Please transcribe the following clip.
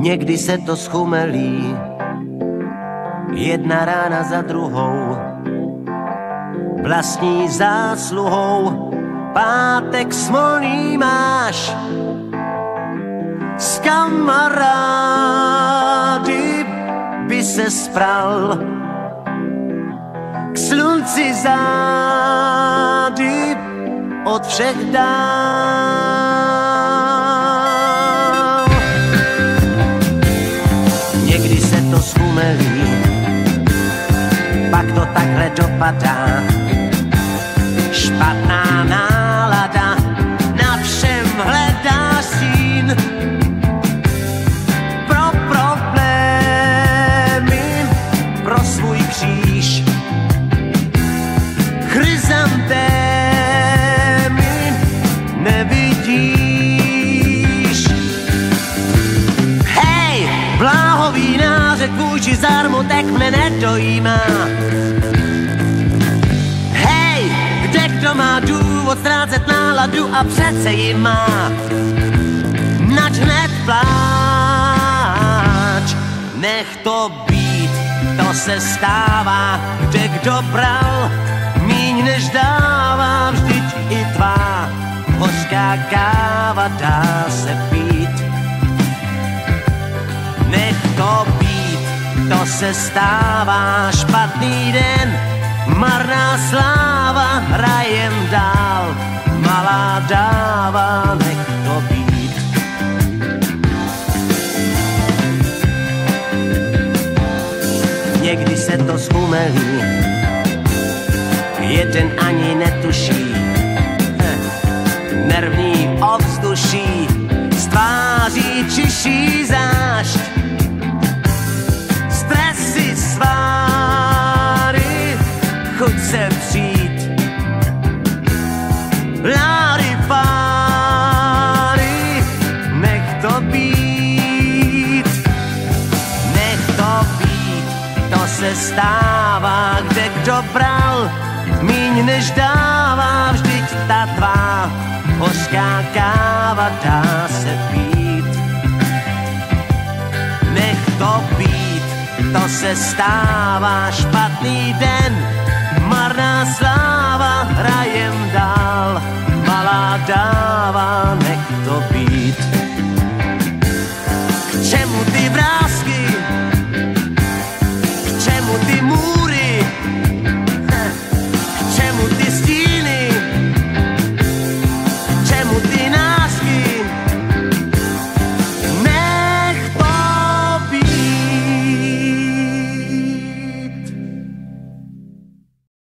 Někdy se to schumelí, jedna rána za druhou, vlastní zásluhou. Pátek smolný máš, s kamarády by se spral, k slunci zády od všech dál. Někdy se to schumelí, pak to takhle dopadá. Špatná nálada, na všem hledá stín. Pro problémy, pro svůj kříž. Chryzantémy nevidíš. Hej, bláhový nářek vůči zármutek mne nedojímá. Hej, kdo má důvod ztrácet náladu a přece ji má. Nač hned pláč, nech to být, to se stává. Kde kdo bral, míň než dává, vždyť i tvá hořká káva dá se pít. Nech to být, to se stává. Špatný den, marná sláva, hrajem dál, malá dáva, nech to být. Někdy se to schumelí, jeden ani netuší, nervní ovzduší, z tváří čiší zášť, stresy sváry, chuť se přijít. Láry páry, nech to být. Nech to být, to se stává. Kde kdo bral, míň než dává, vždyť ta tvá hořká káva dá se pít. Nech to být, to se stává. Špatný den, marná sláva, hrajem dál.